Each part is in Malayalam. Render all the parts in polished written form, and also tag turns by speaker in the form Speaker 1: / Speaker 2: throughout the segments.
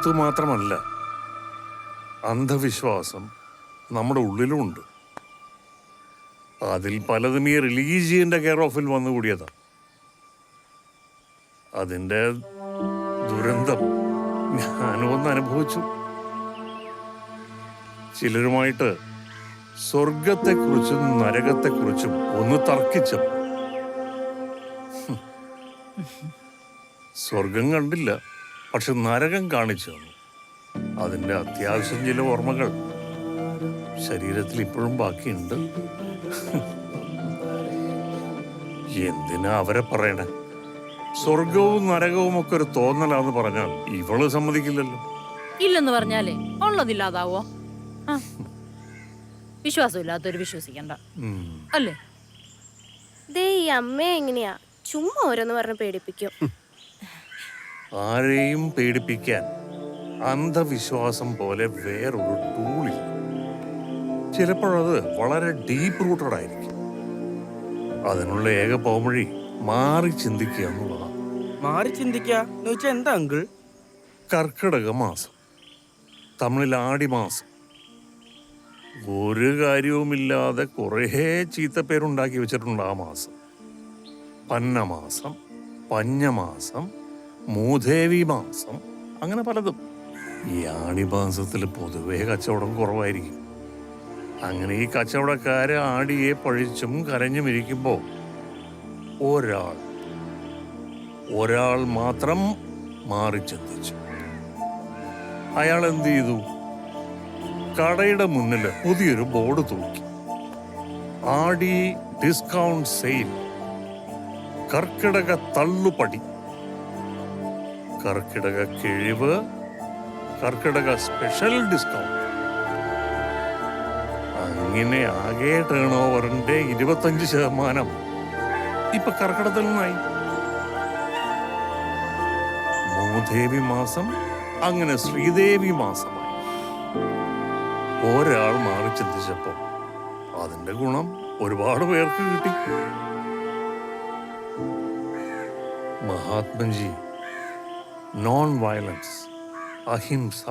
Speaker 1: പുറത്തു മാത്രമല്ല, അന്ധവിശ്വാസം നമ്മുടെ ഉള്ളിലുമുണ്ട്. അതിൽ പലതും ഈ റിലീജിയന്റെ കെയർ ഓഫിൽ വന്നുകൂടിയതാ. അതിൻ്റെ ദുരന്തം ഞാനും ഒന്ന് അനുഭവിച്ചു. ചിലരുമായിട്ട് സ്വർഗത്തെക്കുറിച്ചും നരകത്തെക്കുറിച്ചും ഒന്ന് തർക്കിച്ചപ്പോൾ സ്വർഗം കണ്ടില്ല, പക്ഷെ നരകം കാണിച്ചു തന്നു. അതിൻ്റെ അത്യാവശ്യം ചില ഓർമ്മകൾ ശരീരത്തിൽ ഇപ്പോഴും ബാക്കിയുണ്ട്. എന്തിനാ അവരെ പറയണേ? സ്വർഗവും നരകവും ഒക്കെ ഒരു തോന്നലാന്ന് പറഞ്ഞാൽ ഇവള് സമ്മതിക്കില്ലല്ലോ.
Speaker 2: ഇല്ലെന്ന് പറഞ്ഞാലേ ഉള്ളതില്ലാതാവോ? വിശ്വാസമില്ലാത്തൊരു വിശ്വസിക്കണ്ട അല്ലേ?
Speaker 3: ദേ ഈ അമ്മയെ എങ്ങനെയാ ചുമ്മാ ഓരോന്ന് പറഞ്ഞ് പേടിപ്പിക്കും.
Speaker 1: ആരെയും പേടിപ്പിക്കാൻ അന്ധവിശ്വാസം പോലെ വേറൊരു ടൂളില്ല. ചിലപ്പോഴത് വളരെ ഡീപ്പ് റൂട്ടഡ് ആയിരിക്കും. അതിനുള്ള ഏക പോംവഴി മാറി ചിന്തിക്കുക എന്നുള്ളതാണ്.
Speaker 4: മാറി ചിന്തിക്കുക എന്ന് വെച്ചാൽ എന്താ അങ്കിൾ?
Speaker 1: കർക്കിടക മാസം, തമിഴിൽ ആടി മാസം, ഒരു കാര്യവുമില്ലാതെ കുറേ ചീത്തപ്പേരുണ്ടാക്കി വെച്ചിട്ടുണ്ട് ആ മാസം. പന്നമാസം, പഞ്ഞമാസം, മൂദേവി മാസം, അങ്ങനെ പലതും. ഈ ആടിമാസത്തിൽ പൊതുവേ കച്ചവടം കുറവായിരിക്കും. അങ്ങനെ ഈ കച്ചവടക്കാര് ആടിയെ പഴിച്ചും കരഞ്ഞും ഇരിക്കുമ്പോൾ ഒരാൾ മാത്രം മാറി ചിന്തിച്ചു. അയാൾ എന്ത് ചെയ്തു? കടയുടെ മുന്നിൽ പുതിയൊരു ബോർഡ് തൂക്കി. ആടി ഡിസ്കൗണ്ട് സെയിൽ, കർക്കിടക തള്ളുപടി, കർക്കിടക കിഴിവ്, കർക്കിടക സ്പെഷ്യൽ ഡിസ്കൗണ്ട്. അങ്ങനെ ആകെ ടേൺ ഓവറിന്റെ 25% ഇപ്പൊ കർക്കിടത്തിൽ നിന്നായി. മൂദേവി മാസം, അങ്ങനെ ശ്രീദേവി മാസമായി. ഒരാൾ മാറി ചിന്തിച്ചപ്പോ അതിന്റെ ഗുണം ഒരുപാട് പേർക്ക് കിട്ടി. മഹാത്മജി നോൺ വയലൻസ്, അഹിംസ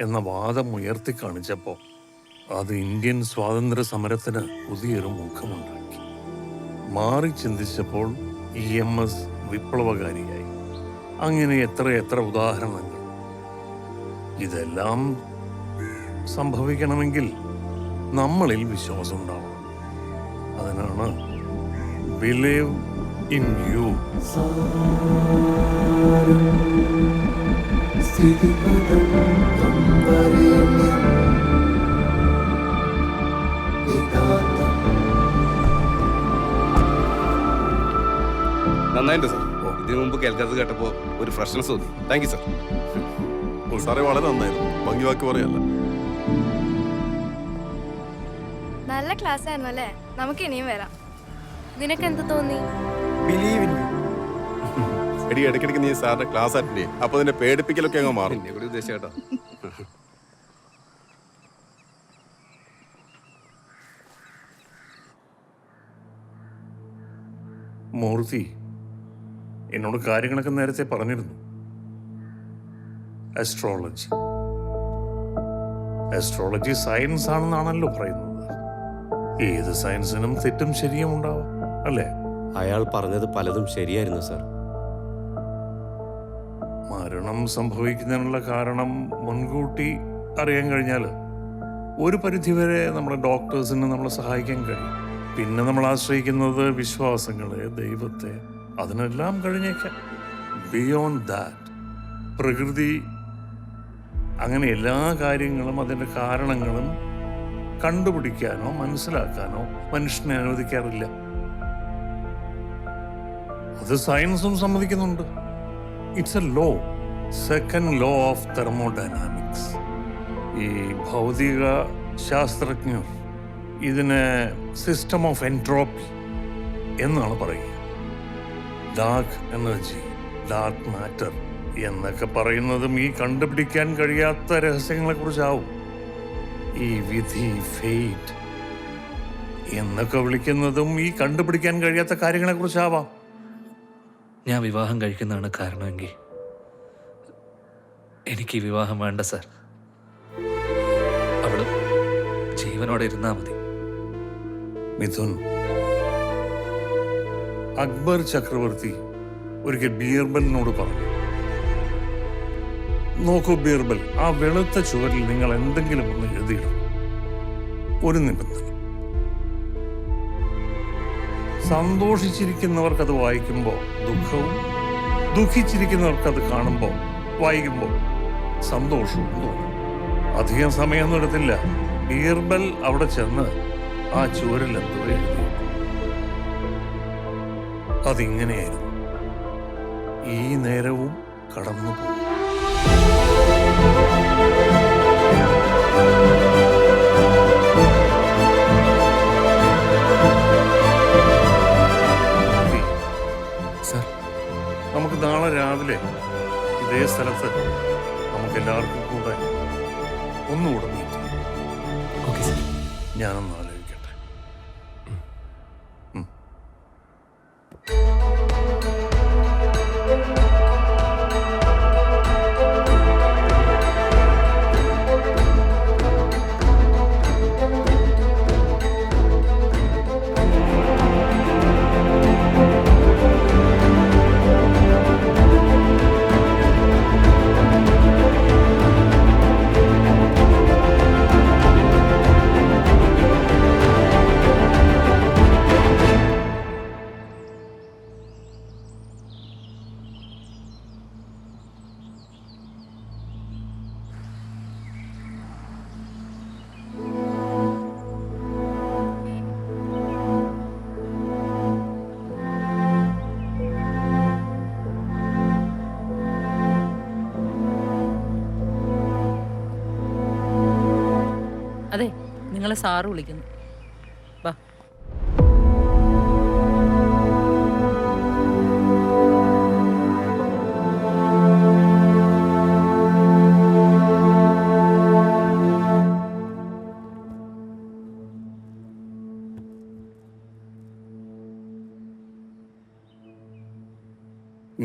Speaker 1: എന്ന വാദം ഉയർത്തി കാണിച്ചപ്പോൾ അത് ഇന്ത്യൻ സ്വാതന്ത്ര്യ സമരത്തിന് പുതിയൊരു മുഖമുണ്ടാക്കി. മാറി ചിന്തിച്ചപ്പോൾ EMS വിപ്ലവകാരിയായി. അങ്ങനെ എത്ര ഉദാഹരണങ്ങൾ. ഇതെല്ലാം സംഭവിക്കണമെങ്കിൽ നമ്മളിൽ വിശ്വാസം ഉണ്ടാവണം. അതിനാണ് ബിലീവ് ഇൻ യു.
Speaker 5: നന്നായിട്ട് സാർ. ഇതിനു മുമ്പ് കേൾക്കാത്തത് കേട്ടപ്പോൾ ഒരു ഫ്രഷ്നസ് തോന്നി. Thank you sir.
Speaker 6: സാറേ വളരെ നന്നായിരുന്നു. ഭംഗി വാക്ക് പറയല്ല.
Speaker 3: നല്ല ക്ലാസ് ആയിരുന്നു അല്ലേ? നമുക്ക് ഇനിയും വരാം. നിനക്ക് എന്ത് തോന്നി?
Speaker 4: Believe in you.
Speaker 6: എടി ഇടയ്ക്കിടയ്ക്ക് നീ സാറിന്റെ ക്ലാസ് അറ്റൻഡ് ചെയ്യും. അപ്പൊ അതിന്റെ പേടിപ്പിക്കലൊക്കെ അങ്ങ് മാറും.
Speaker 5: എന്നെ കൂടി ഉദ്ദേശിച്ച കേട്ടോ.
Speaker 1: മൂർത്തി എന്നോട് കാര്യങ്ങളൊക്കെ നേരത്തെ പറഞ്ഞിരുന്നു. അസ്ട്രോളജി സയൻസ് ആണെന്നാണല്ലോ പറയുന്നത്. ഏത് സയൻസിനും തെറ്റും ശരിയും ഉണ്ടാവാം, അല്ലേ?
Speaker 7: അയാൾ പറഞ്ഞത് പലതും ശരിയായിരുന്നു സാർ.
Speaker 1: മരണം സംഭവിക്കുന്നതിനുള്ള കാരണം മുൻകൂട്ടി അറിയാൻ കഴിഞ്ഞാൽ ഒരു പരിധിവരെ നമ്മുടെ ഡോക്ടേഴ്സിന് നമ്മളെ സഹായിക്കാൻ കഴിയും. പിന്നെ നമ്മൾ ആശ്രയിക്കുന്നത് വിശ്വാസങ്ങളെ, ദൈവത്തെ, അതിനെല്ലാം കഴിഞ്ഞേക്കാം. ബിയോണ്ട് ദാറ്റ് പ്രകൃതി അങ്ങനെ എല്ലാ കാര്യങ്ങളും അതിൻ്റെ കാരണങ്ങളും കണ്ടുപിടിക്കാനോ മനസ്സിലാക്കാനോ മനുഷ്യനെ അനുവദിക്കാറില്ല. അത് സയൻസും സമ്മതിക്കുന്നുണ്ട്. It's a law, second law of thermodynamics. ഈ ഭൗതിക ശാസ്ത്രജ്ഞർ ഇതിനെ സിസ്റ്റം ഓഫ് എൻട്രോപ്പി എന്നാണ് പറയുക. ഡാർക്ക് എനർജി, ഡാർക്ക് മാറ്റർ എന്നൊക്കെ പറയുന്നതും ഈ കണ്ടുപിടിക്കാൻ കഴിയാത്ത രഹസ്യങ്ങളെ കുറിച്ചാവും. ഈ വിധി, ഫെയ്റ്റ് എന്നൊക്കെ വിളിക്കുന്നതും ഈ കണ്ടുപിടിക്കാൻ കഴിയാത്ത കാര്യങ്ങളെ കുറിച്ചാവാം.
Speaker 8: ഞാൻ വിവാഹം കഴിക്കുന്നതാണ് കാരണമെങ്കിൽ എനിക്ക് ഈ വിവാഹം വേണ്ട സാർ. അവള് ജീവനോടെ ഇരുന്നാ മതി.
Speaker 1: മിഥുൻ, അക്ബർ ചക്രവർത്തി ഒരിക്കൽ ബീർബലിനോട് പറഞ്ഞു, നോക്കൂ ബീർബൽ, ആ വെളുത്ത ചുവരിൽ നിങ്ങൾ എന്തെങ്കിലും ഒന്ന് എഴുതിയിടും. ഒരു നിബന്ധന, സന്തോഷിച്ചിരിക്കുന്നവർക്കത് വായിക്കുമ്പോൾ ദുഃഖവും, ദുഃഖിച്ചിരിക്കുന്നവർക്കത് കാണുമ്പോൾ വായിക്കുമ്പോൾ സന്തോഷവും തോന്നും. അധികം സമയമൊന്നും എടുത്തില്ല. ബീർബൽ അവിടെ ചെന്ന് ആ ചുവരിൽ എന്തോ എഴുതി. അതിങ്ങനെയായിരുന്നു, ഈ നേരവും കടന്നു പോകും.
Speaker 8: സാർ,
Speaker 1: നമുക്ക് നാളെ രാവിലെ ഇതേ സ്ഥലത്ത് നമുക്ക് എല്ലാവർക്കും കൂടെ ഒന്നുകൂടെ മീറ്റ് ചെയ്യാം.
Speaker 8: Okay sir.
Speaker 1: ഞാനൊന്ന് ആലോചിക്കട്ടെ.
Speaker 2: അതെ, നിങ്ങളെ സാറ് വിളിക്കുന്നു. വാ.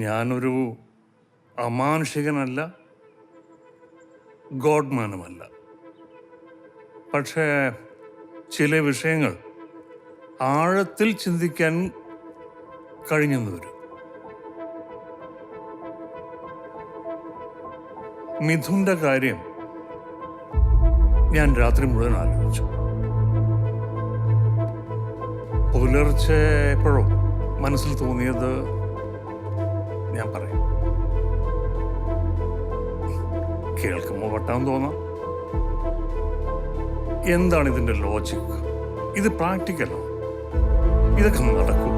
Speaker 1: ഞാനൊരു അമാനുഷികനല്ല, ഗോഡ്മാനുമല്ല. പക്ഷേ ചില വിഷയങ്ങൾ ആഴത്തിൽ ചിന്തിക്കാൻ കഴിഞ്ഞെന്ന് വരും. മിഥുന്റെ കാര്യം ഞാൻ രാത്രി മുഴുവൻ ആലോചിച്ചു. പുലർച്ചെ എപ്പോഴോ മനസ്സിൽ തോന്നിയത് ഞാൻ പറയും. കേൾക്കുമ്പോൾ വട്ടാൻ തോന്നാം. എന്താണ് ഇതിന്റെ ലോജിക്? ഇത് പ്രാക്ടിക്കലോ? ഇതൊക്കെ നടക്കും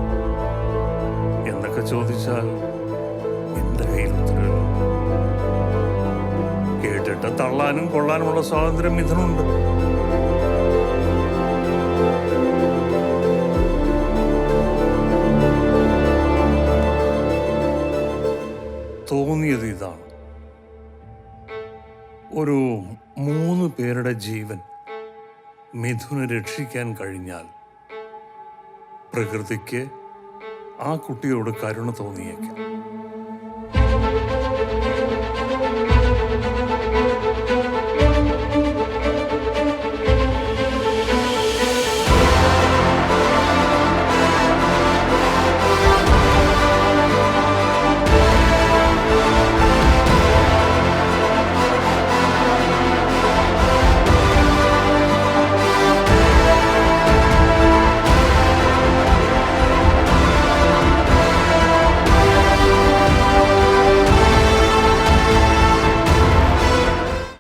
Speaker 1: എന്നൊക്കെ ചോദിച്ചാൽ എന്റെ കയ്യിൽ ഉത്തരവില്ല. കേട്ടിട്ട് തള്ളാനും കൊള്ളാനുമുള്ള സ്വാതന്ത്ര്യം മിഥുനുണ്ട്. തോന്നിയത് ഇതാണ്, ഒരു 3 പേരുടെ ജീവൻ മിഥുനെ രക്ഷിക്കാൻ കഴിഞ്ഞാൽ പ്രകൃതിക്ക് ആ കുട്ടിയോട് കരുണ തോന്നിയേക്കാം.